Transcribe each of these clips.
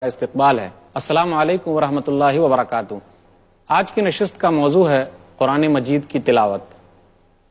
استقبال ہے۔ السلام علیکم ورحمۃ اللہ وبرکاتہ۔ آج کی نشست کا موضوع ہے قرآن مجید کی تلاوت۔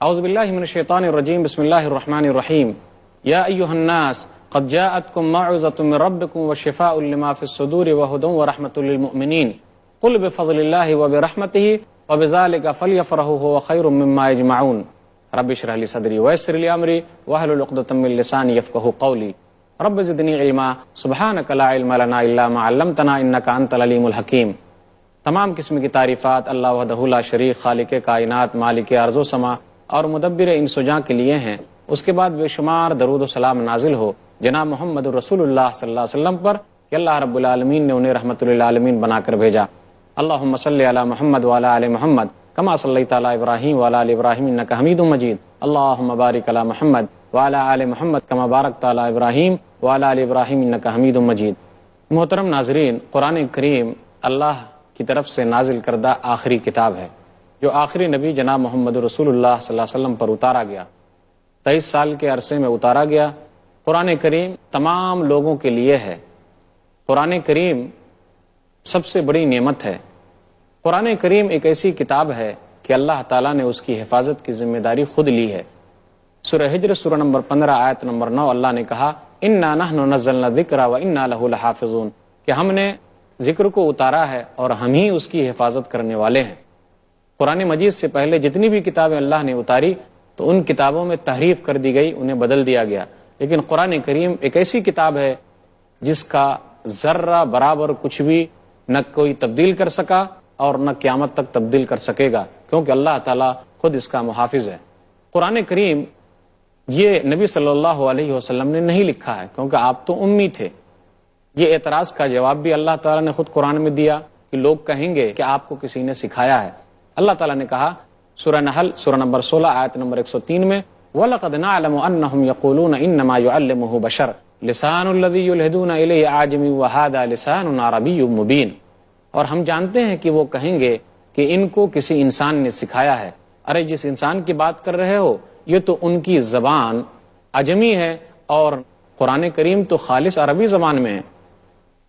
اعوذ باللہ من الشیطان الرجیم، بسم اللہ الرحمن الرحیم۔ یا ایھا الناس قد جاءتکم موعظۃ من ربکم وشفاء لما فی الصدور وہدی ورحمۃ للمؤمنین قل بفضل اللہ وبرحمتہ وبذلک فلیفرحوا ھو خیر مما یجمعون۔ رب اشرح لی صدری ویسر لی امری واحلل عقدۃ من لسانی یفقہوا قولی۔ رب زدنی علما سبحانک لا علم لنا الا ما علمتنا انک انت العلیم الحکیم۔ تمام قسم کی تعریفات اللہ وحدہ لا شریک، خالق کائنات، مالک ارض و سما اور مدبر انس و جاں کے لیے ہیں۔ اس کے بعد بے شمار درود و سلام نازل ہو جناب محمد رسول اللہ صلی اللہ علیہ وسلم پر کہ اللہ رب العالمین نے انہیں رحمت للعالمین بنا کر بھیجا۔ اللہم صلی علی محمد وعلی آل محمد کما صلیت علی ابراہیم وعلی آل ابراہیم انک حمید مجید۔ اللہم بارک علی محمد وعلی آل محمد کما بارکت علی ابراہیم وعلی آل ابراہیم انک حمید مجید۔ محترم ناظرین، قرآن کریم اللہ کی طرف سے نازل کردہ آخری کتاب ہے جو آخری نبی جناب محمد رسول اللہ صلی اللہ علیہ وسلم پر اتارا گیا، 23 سال کے عرصے میں اتارا گیا۔ قرآن کریم تمام لوگوں کے لیے ہے۔ قرآن کریم سب سے بڑی نعمت ہے۔ قرآن کریم ایک ایسی کتاب ہے کہ اللہ تعالیٰ نے اس کی حفاظت کی ذمہ داری خود لی ہے۔ سورہ ہجر سورہ نمبر 15 آیت نمبر 9 اللہ نے کہا انا نحن نزلنا الذکر وانا لہ لحافظون، کہ ہم نے ذکر کو اتارا ہے اور ہم ہی اس کی حفاظت کرنے والے ہیں۔ قرآن مجید سے پہلے جتنی بھی کتابیں اللہ نے اتاری تو ان کتابوں میں تحریف کر دی گئی، انہیں بدل دیا گیا، لیکن قرآن کریم ایک ایسی کتاب ہے جس کا ذرہ برابر کچھ بھی نہ کوئی تبدیل کر سکا اور نہ قیامت تک تبدیل کر سکے گا، کیونکہ اللہ تعالیٰ خود اس کا محافظ ہے۔ قرآن کریم یہ نبی صلی اللہ علیہ وسلم نے نہیں لکھا ہے کیونکہ آپ تو امی تھے۔ یہ اعتراض کا جواب بھی اللہ تعالیٰ نے خود قرآن میں دیا کہ لوگ کہیں گے کہ آپ کو کسی نے سکھایا ہے۔ اللہ تعالیٰ نے کہا سورہ نحل سورہ نمبر 16 آیت نمبر 103 میں وَلَقَدْ نَعْلَمُ أَنَّهُمْ يَقُولُونَ إِنَّمَا يُعَلِّمُهُ بَشَرٌ لِسَانُ الَّذِي يُلْحِدُونَ إِلَيْهِ أَعْجَمِيٌّ وَهَذَا لِسَانٌ عَرَبِيٌّ مُبِينٌ، اور ہم جانتے ہیں کہ وہ کہیں گے کہ ان کو کسی انسان نے سکھایا ہے۔ ارے جس انسان کی بات کر رہے ہو یہ تو ان کی زبان عجمی ہے اور قرآن کریم تو خالص عربی زبان میں ہے۔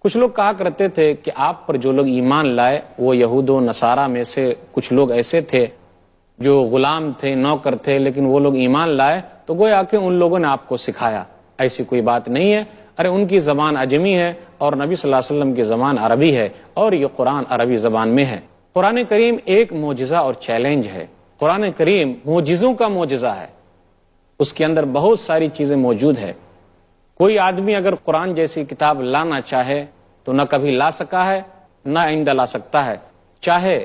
کچھ لوگ کہا کرتے تھے کہ آپ پر جو لوگ ایمان لائے وہ یہود و نصارہ میں سے کچھ لوگ ایسے تھے جو غلام تھے، نوکر تھے، لیکن وہ لوگ ایمان لائے تو گویا کہ ان لوگوں نے آپ کو سکھایا۔ ایسی کوئی بات نہیں ہے۔ ارے ان کی زبان عجمی ہے اور نبی صلی اللہ علیہ وسلم کی زبان عربی ہے اور یہ قرآن عربی زبان میں ہے۔ قرآن کریم ایک معجزہ اور چیلنج ہے۔ قرآن کریم معجزوں کا معجزہ ہے، اس کے اندر بہت ساری چیزیں موجود ہے۔ کوئی آدمی اگر قرآن جیسی کتاب لانا چاہے تو نہ کبھی لا سکا ہے نہ آئندہ لا سکتا ہے، چاہے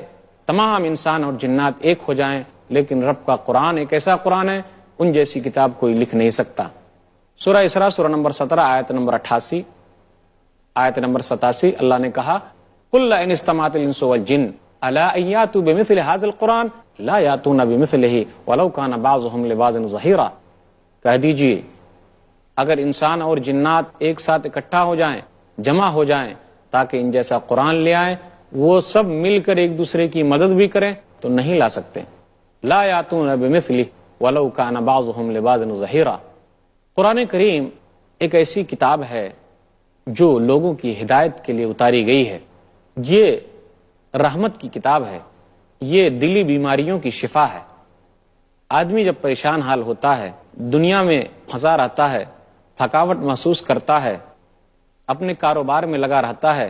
تمام انسان اور جنات ایک ہو جائیں، لیکن رب کا قرآن ایک ایسا قرآن ہے ان جیسی کتاب کوئی لکھ نہیں سکتا۔ سورہ اسراء سورہ نمبر 17 آیت نمبر 88 آیت نمبر 87 اللہ نے کہا قُلْ لَئِنِ اسْتَمَعَتِ الْإِنسُ وَالْجِنُّ عَلَىٰ أَن يَأْتُوا بِمِثْلِ هَٰذَا الْقُرْآنِ لَا يَأْتُونَ بِمِثْلِهِ وَلَوْ كَانَ بَعْضُهُمْ لِبَعْضٍ ظَهِيرًا، کہہ دیجئے اگر انسان اور جنات ایک ساتھ اکٹھا ہو جائیں، جمع ہو جائیں تاکہ ان جیسا قرآن لے آئیں، وہ سب مل کر ایک دوسرے کی مدد بھی کریں تو نہیں لا سکتے۔ لا یاتون بمثلہ ولو کان بعضهم لبعض ظہیرا۔ قرآن کریم ایک ایسی کتاب ہے جو لوگوں کی ہدایت کے لیے اتاری گئی ہے۔ یہ رحمت کی کتاب ہے، یہ دلی بیماریوں کی شفا ہے۔ آدمی جب پریشان حال ہوتا ہے، دنیا میں پھنسا رہتا ہے، تھکاوٹ محسوس کرتا ہے، اپنے کاروبار میں لگا رہتا ہے،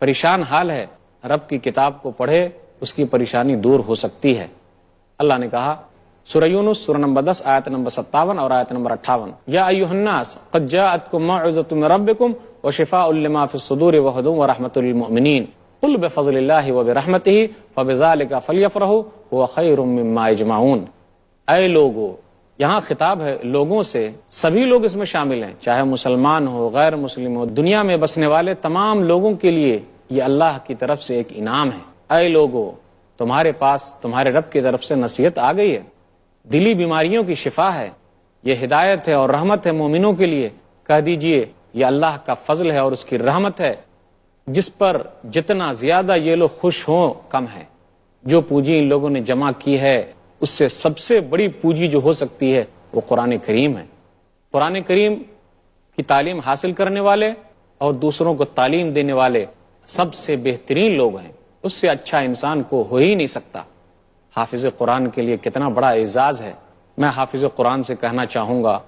پریشان حال ہے، رب کی کتاب کو پڑھے، اس کی پریشانی دور ہو سکتی ہے۔ اللہ نے کہا سورہ یونس سورہ نمبر 10 آیت نمبر 57 اور آیت نمبر 58 یا ایھا الناس قد جاءتکم موعظۃ من ربکم وشفاء لما فی الصدور وہدی ورحمۃ للمؤمنین قل بفضل اللہ وبرحمتہ فبذلک فلیفرحوا ھو خیر مما یجمعون۔ اے لوگو، یہاں خطاب ہے لوگوں سے، سبھی لوگ اس میں شامل ہیں، چاہے مسلمان ہو، غیر مسلم ہو، دنیا میں بسنے والے تمام لوگوں کے لیے یہ اللہ کی طرف سے ایک انعام ہے۔ اے لوگو، تمہارے پاس تمہارے رب کی طرف سے نصیحت آ گئی ہے، دلی بیماریوں کی شفا ہے، یہ ہدایت ہے اور رحمت ہے مومنوں کے لیے۔ کہہ دیجئے یہ اللہ کا فضل ہے اور اس کی رحمت ہے، جس پر جتنا زیادہ یہ لوگ خوش ہوں کم ہے۔ جو پونجی ان لوگوں نے جمع کی ہے اس سے سب سے بڑی پونجی جو ہو سکتی ہے وہ قرآن کریم ہے۔ قرآن کریم کی تعلیم حاصل کرنے والے اور دوسروں کو تعلیم دینے والے سب سے بہترین لوگ ہیں، اس سے اچھا انسان کو ہو ہی نہیں سکتا۔ حافظ قرآن کے لیے کتنا بڑا اعزاز ہے۔ میں حافظ قرآن سے کہنا چاہوں گا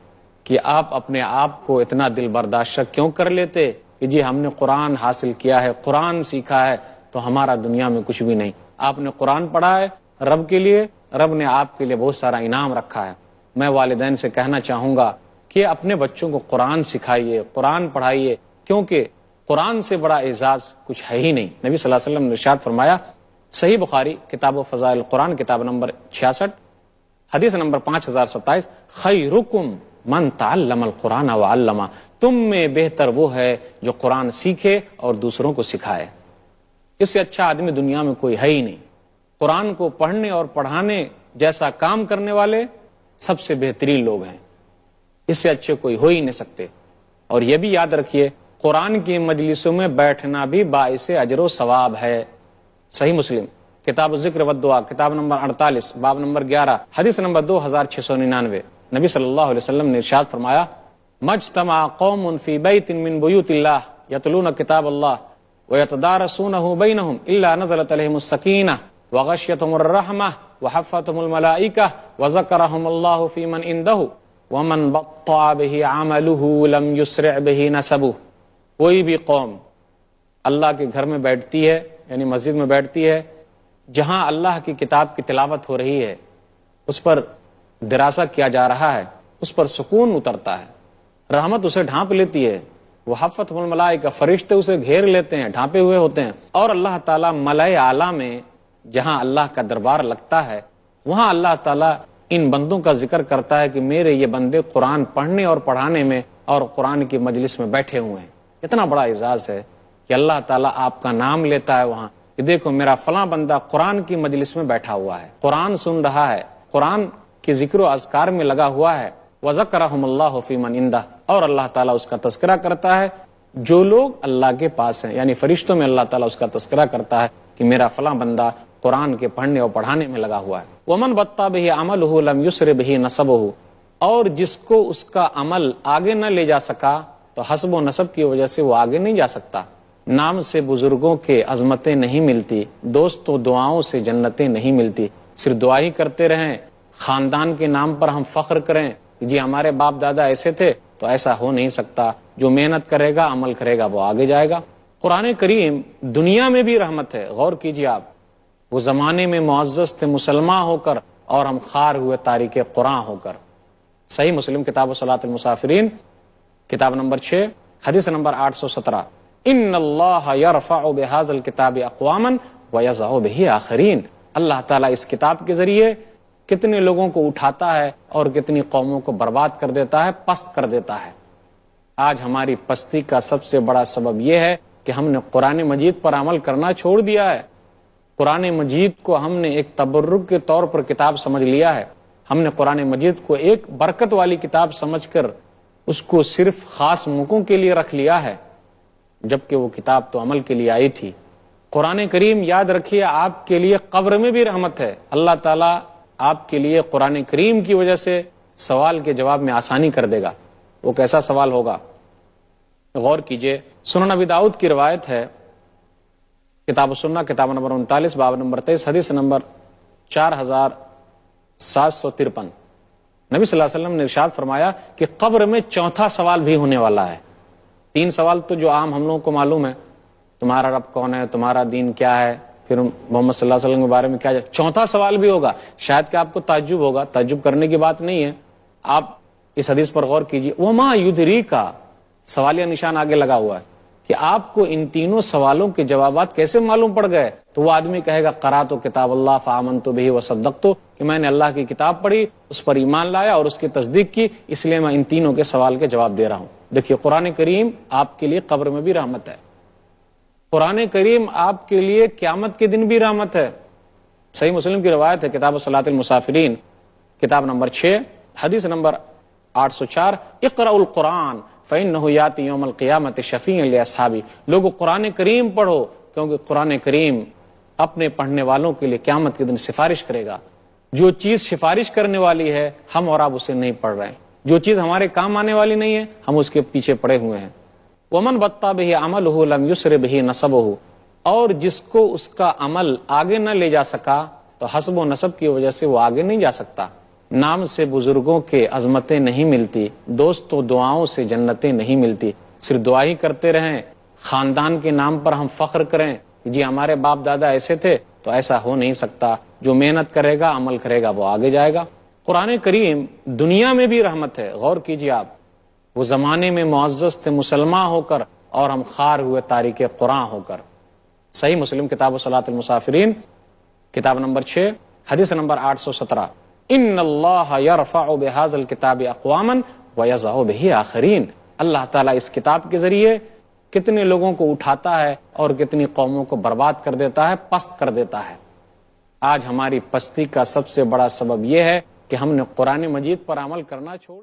کہ آپ اپنے آپ کو اتنا دل برداشت کیوں کر لیتے کہ جی ہم نے قرآن حاصل کیا ہے، قرآن سیکھا ہے تو ہمارا دنیا میں کچھ بھی نہیں۔ آپ نے قرآن پڑھا ہے رب کے لیے، رب نے آپ کے لیے بہت سارا انعام رکھا ہے۔ میں والدین سے کہنا چاہوں گا کہ اپنے بچوں کو قرآن سکھائیے، قرآن پڑھائیے، کیونکہ قرآن سے بڑا اعزاز کچھ ہے ہی نہیں۔ نبی صلی اللہ علیہ وسلم نے ارشاد فرمایا، صحیح بخاری کتاب و فضائل قرآن کتاب نمبر 66 حدیث نمبر 5027، خیرکم من تعلم القرآن وعلمہ، تم میں بہتر وہ ہے جو قرآن سیکھے اور دوسروں کو سکھائے۔ اس سے اچھا آدمی دنیا میں کوئی ہے ہی نہیں۔ قرآن کو پڑھنے اور پڑھانے جیسا کام کرنے والے سب سے بہترین لوگ ہیں، اس سے اچھے کوئی ہو ہی نہیں سکتے۔ اور یہ بھی یاد رکھیے، قرآن کی مجلسوں میں بیٹھنا بھی باعث اجر و ثواب ہے۔ صحیح مسلم کتاب الذکر والدعا کتاب نمبر 48 باب نمبر 11 حدیث نمبر 2699، نبی صلی اللہ علیہ وسلم نے ارشاد فرمایا، مجتمع قوم فی بیت من بیوت اللہ یتلون کتاب اللہ ویتدارسونہ بینہم الا نزلت علیہم السکینہ وغشیتہم الرحمہ وحفتہم الملائکہ وذکرہم اللہ فی من عندہ ومن بطع بہ عملہ لم یسرع بہ نسبہ۔ کوئی بھی قوم اللہ کے گھر میں بیٹھتی ہے، یعنی مسجد میں بیٹھتی ہے، جہاں اللہ کی کتاب کی تلاوت ہو رہی ہے، اس پر دراسہ کیا جا رہا ہے، اس پر سکون اترتا ہے، رحمت اسے ڈھانپ لیتی ہے، وہ حفتہم الملائکہ فرشتے اسے گھیر لیتے ہیں، ڈھانپے ہوئے ہوتے ہیں، اور اللہ تعالیٰ ملائے اعلیٰ میں جہاں اللہ کا دربار لگتا ہے وہاں اللہ تعالیٰ ان بندوں کا ذکر کرتا ہے کہ میرے یہ بندے قرآن پڑھنے اور پڑھانے میں اور قرآن کی مجلس میں بیٹھے ہوئے ہیں۔ اتنا بڑا اعزاز ہے کہ اللہ تعالیٰ آپ کا نام لیتا ہے وہاں کہ دیکھو میرا فلاں بندہ قرآن کی مجلس میں بیٹھا ہوا ہے، قرآن سن رہا ہے، قرآن کے ذکر و اذکار میں لگا ہوا ہے۔ وَذَكَرَهُمُ اللَّهُ فِي مَنْ عِنْدَهُ، اور اللہ تعالیٰ اس کا تذکرہ کرتا ہے جو لوگ اللہ کے پاس ہیں، یعنی فرشتوں میں اللہ تعالیٰ اس کا تذکرہ کرتا ہے کہ میرا فلاں بندہ قرآن کے پڑھنے اور پڑھانے میں لگا ہوا ہے۔ وَمَنْ بَطَّ بِهِ عَمَلُهُ لَمْ يُسْرِ بِهِ نَسَبُهُ، اور جس کو اس کا عمل آگے نہ لے جا سکا تو حسب و نسب کی وجہ سے وہ آگے نہیں جا سکتا۔ نام سے بزرگوں کے عظمتیں نہیں ملتی، دوستوں دعاؤں سے جنتیں نہیں ملتی۔ صرف دعا ہی کرتے رہیں، خاندان کے نام پر ہم فخر کریں جی ہمارے باپ دادا ایسے تھے، تو ایسا ہو نہیں سکتا۔ جو محنت کرے گا، عمل کرے گا، وہ آگے جائے گا۔ قرآن کریم دنیا میں بھی رحمت ہے۔ غور کیجیے آپ، وہ زمانے میں معزز تھے مسلمان ہو کر اور ہم خوار ہوئے تاریک قرآن ہو کر۔ صحیح مسلم کتاب و صلاۃ المسافرین کتاب نمبر 6 حدیث نمبر 817، ان اللہ یرفع بہذا الکتاب اقواما ویضع بہ آخرین، اللہ تعالیٰ اس کتاب کے ذریعے کتنے لوگوں کو اٹھاتا ہے اور کتنی قوموں کو برباد کر دیتا ہے، پست کر دیتا ہے۔ آج ہماری پستی کا سب سے بڑا سبب یہ ہے کہ ہم نے قرآن مجید پر عمل کرنا چھوڑ دیا ہے۔ قرآن مجید کو ہم نے ایک تبرک کے طور پر کتاب سمجھ لیا ہے۔ ہم نے قرآن مجید کو ایک برکت والی کتاب سمجھ کر اس کو صرف خاص موقعوں کے لیے رکھ لیا ہے، جبکہ وہ کتاب تو عمل کے لیے آئی تھی۔ قرآن کریم یاد رکھیے آپ کے لیے قبر میں بھی رحمت ہے۔ اللہ تعالیٰ آپ کے لیے قرآن کریم کی وجہ سے سوال کے جواب میں آسانی کر دے گا۔ وہ کیسا سوال ہوگا؟ غور کیجئے، سنن ابی داؤد کی روایت ہے، کتاب السنہ کتاب نمبر 39 باب نمبر 23 حدیث نمبر 4753، نبی صلی اللہ علیہ وسلم نے ارشاد فرمایا کہ قبر میں چوتھا سوال بھی ہونے والا ہے۔ 3 سوال تو جو عام ہم لوگوں کو معلوم ہے، تمہارا رب کون ہے، تمہارا دین کیا ہے، پھر محمد صلی اللہ علیہ وسلم کے بارے میں کیا ہے۔ چوتھا سوال بھی ہوگا، شاید کہ آپ کو تعجب ہوگا، تعجب کرنے کی بات نہیں ہے۔ آپ اس حدیث پر غور کیجیے، وما یدریکا، سوالیہ نشان آگے لگا ہوا ہے کہ آپ کو ان تینوں سوالوں کے جوابات کیسے معلوم پڑ گئے؟ تو وہ آدمی کہے گا قرأت کتاب اللہ فآمنت بہ وصدقت، کہ میں نے اللہ کی کتاب پڑھی، اس پر ایمان لایا اور اس کی تصدیق کی، اس لیے میں ان تینوں کے سوال کے جواب دے رہا ہوں۔ دیکھیے قرآن کریم آپ کے لیے قبر میں بھی رحمت ہے، قرآن کریم آپ کے لیے قیامت کے دن بھی رحمت ہے۔ صحیح مسلم کی روایت ہے، کتاب صلاۃ المسافرین کتاب نمبر 6 حدیث نمبر 804، اقرأوا القرآن فإنہ یاتی یوم القیامت شفیعا لاصحابہ، لوگو قرآن کریم پڑھو کیونکہ قرآن کریم اپنے پڑھنے والوں کے لیے قیامت کے دن سفارش کرے گا۔ جو چیز سفارش کرنے والی ہے ہم اور آپ اسے نہیں پڑھ رہے ہیں، جو چیز ہمارے کام آنے والی نہیں ہے ہم اس کے پیچھے پڑے ہوئے ہیں۔ ومن بطا به عمله لم يسر به نسبه، اور جس کو اس کا عمل آگے نہ لے جا سکا تو حسب و نسب کی وجہ سے وہ آگے نہیں جا سکتا۔ نام سے بزرگوں کے عظمتیں نہیں ملتی، دوستوں دعاؤں سے جنتیں نہیں ملتی۔ صرف دعا ہی کرتے رہیں، خاندان کے نام پر ہم فخر کریں جی ہمارے باپ دادا ایسے تھے، تو ایسا ہو نہیں سکتا۔ جو محنت کرے گا، عمل کرے گا، وہ آگے جائے گا۔ قرآن کریم دنیا میں بھی رحمت ہے۔ غور کیجیے آپ، وہ زمانے میں معزز تھے مسلمان ہو کر، اور ہم خار ہوئے تاریک قرآن ہو کر۔ صحیح مسلم کتاب صلاۃ المسافرین کتاب نمبر 6 حدیث نمبر 817، ان اللہ یرفع بہذا الکتاب اقواما ویضع بہ آخرین۔ اللہ تعالیٰ اس کتاب کے ذریعے کتنے لوگوں کو اٹھاتا ہے اور کتنی قوموں کو برباد کر دیتا ہے، پست کر دیتا ہے۔ آج ہماری پستی کا سب سے بڑا سبب یہ ہے کہ ہم نے قرآن مجید پر عمل کرنا چھوڑ